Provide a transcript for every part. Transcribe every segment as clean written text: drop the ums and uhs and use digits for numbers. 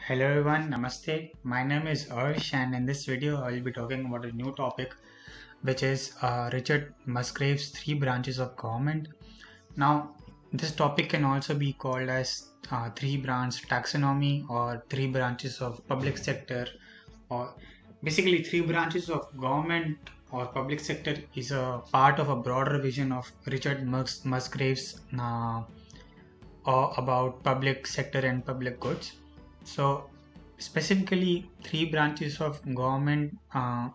Hello everyone, Namaste. My name is Arsh, and in this video I will be talking about a new topic, which is Richard Musgrave's three branches of government. Now, this topic can also be called as three branch taxonomy or three branches of public sector, or basically three branches of government or public sector is a part of a broader vision of Richard Musgrave's about public sector and public goods. So, specifically, three branches of government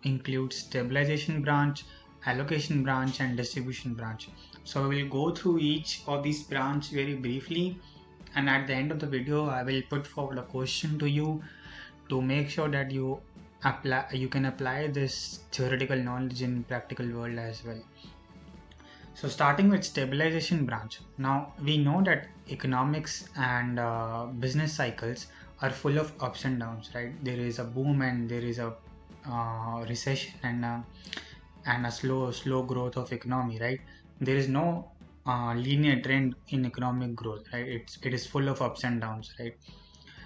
include stabilization branch, allocation branch, and distribution branch. So, we will go through each of these branch very briefly, and at the end of the video, I will put forward a question to you to make sure that you can apply this theoretical knowledge in practical world as well. So starting with stabilization branch. Now we know that economics and business cycles are full of ups and downs, right? There is a boom and there is a recession and a slow growth of economy, right? There is no linear trend in economic growth, right? It is full of ups and downs, right?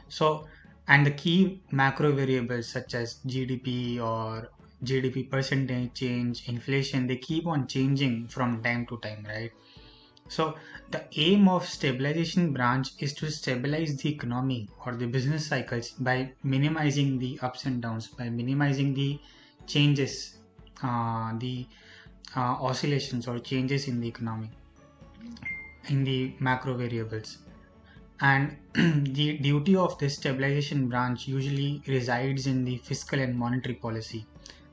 So, and the key macro variables such as GDP or GDP percentage change, inflation, they keep on changing from time to time, right? So, the aim of stabilization branch is to stabilize the economy or the business cycles by minimizing the ups and downs, by minimizing the changes, the oscillations or changes in the economy, in the macro variables. And the duty of this stabilization branch usually resides in the fiscal and monetary policy.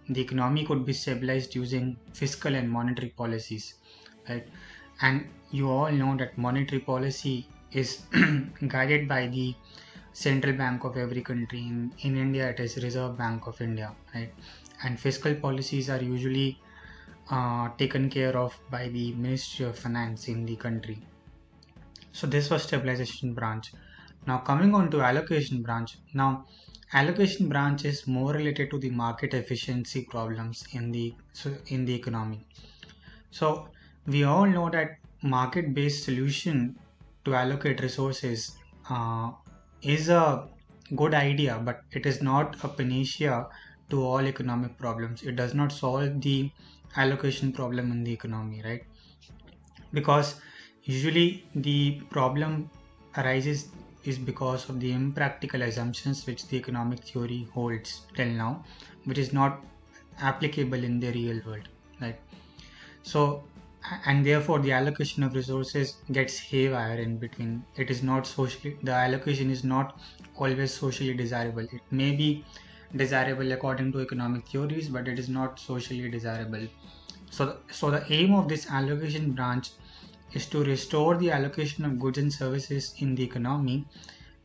The economy could be stabilized using fiscal and monetary policies, right? And you all know that monetary policy is guided by the central bank of every country. In India, it is Reserve Bank of India, right? And fiscal policies are usually taken care of by the Ministry of Finance in the country. So this was stabilization branch. Now coming on to allocation branch. Now allocation branch is more related to the market efficiency problems in the economy. So we all know that market-based solution to allocate resources is a good idea, but it is not a panacea to all economic problems. It does not solve the allocation problem in the economy, right? Because usually the problem arises is because of the impractical assumptions which the economic theory holds till now, which is not applicable in the real world, right? So and therefore the allocation of resources gets haywire in between. It is not socially, the allocation is not always socially desirable. It may be desirable according to economic theories, but it is not socially desirable. So the aim of this allocation branch is to restore the allocation of goods and services in the economy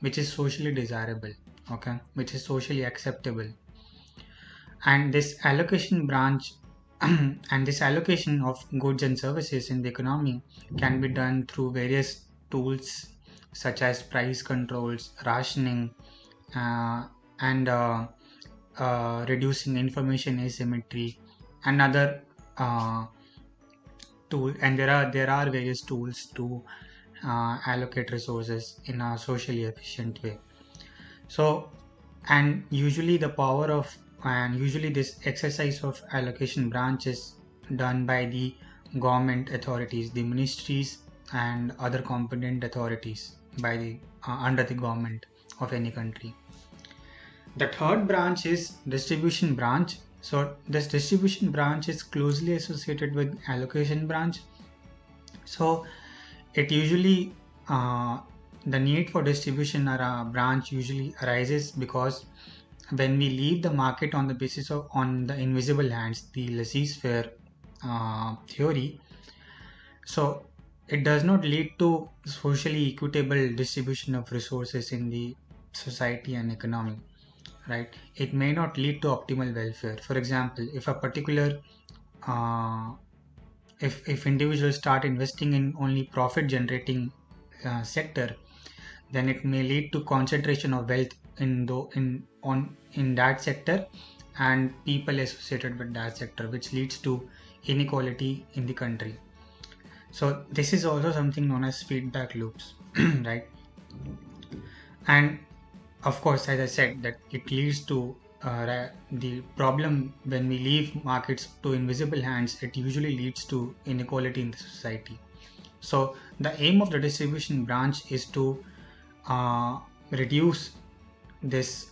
which is socially desirable, okay, which is socially acceptable. And this allocation branch and this allocation of goods and services in the economy can be done through various tools such as price controls, rationing, and reducing information asymmetry and other tool. And there are various tools to allocate resources in a socially efficient way. So and usually this exercise of allocation branch is done by the government authorities, the ministries and other competent authorities by the under the government of any country. The third branch is distribution branch. So this distribution branch is closely associated with allocation branch. So it usually the need for distribution or a branch usually arises because when we leave the market on the basis of on the invisible hands, the laissez-faire theory, so it does not lead to socially equitable distribution of resources in the society and economy, right? It may not lead to optimal welfare. For example, if a particular if individuals start investing in only profit generating sector, then it may lead to concentration of wealth in that sector and people associated with that sector, which leads to inequality in the country. So this is also something known as feedback loops, right? And of course, as I said, that it leads to the problem when we leave markets to invisible hands, it usually leads to inequality in the society. So the aim of the distribution branch is to uh, reduce this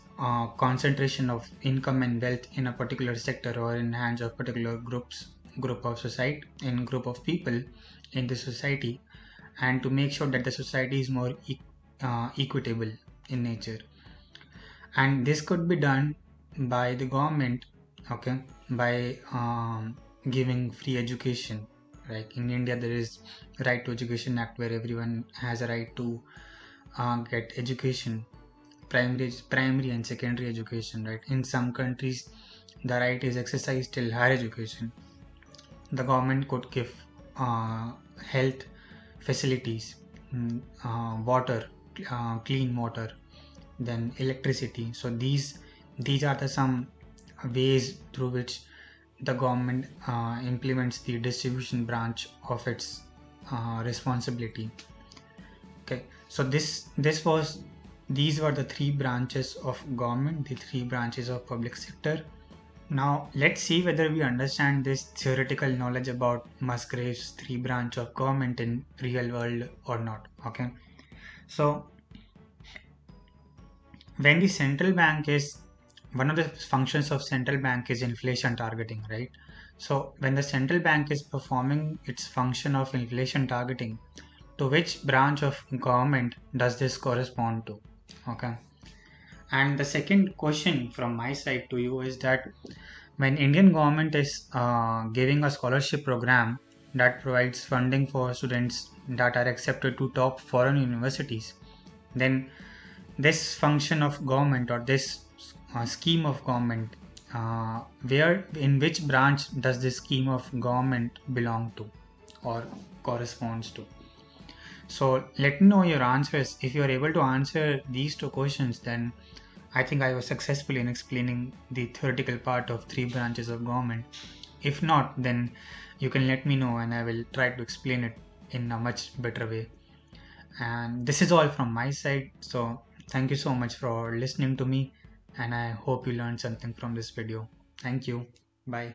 concentration of income and wealth in a particular sector or in hands of particular group of society, in group of people in the society, and to make sure that the society is more equitable in nature. And this could be done by the government, okay, by giving free education. Like in India, there is Right to Education Act, where everyone has a right to get education, primary and secondary education. Right, in some countries, the right is exercised till higher education. The government could give health facilities, water, clean water, then electricity. So these are the some ways through which the government implements the distribution branch of its responsibility. Okay, so these were the three branches of government, the three branches of public sector. Now let's see whether we understand this theoretical knowledge about Musgrave's three branch of government in real world or not. Okay, so when the central bank is one of the functions of central bank is inflation targeting, right? So when the central bank is performing its function of inflation targeting, to which branch of government does this correspond to? Okay, and the second question from my side to you is that when Indian government is giving a scholarship program that provides funding for students that are accepted to top foreign universities, then this function of government or this scheme of government, where in which branch does this scheme of government belong to or corresponds to? So let me know your answers. If you are able to answer these two questions, then I think I was successful in explaining the theoretical part of three branches of government. If not, then you can let me know and I will try to explain it in a much better way. And this is all from my side. So thank you so much for listening to me, and I hope you learned something from this video. Thank you. Bye.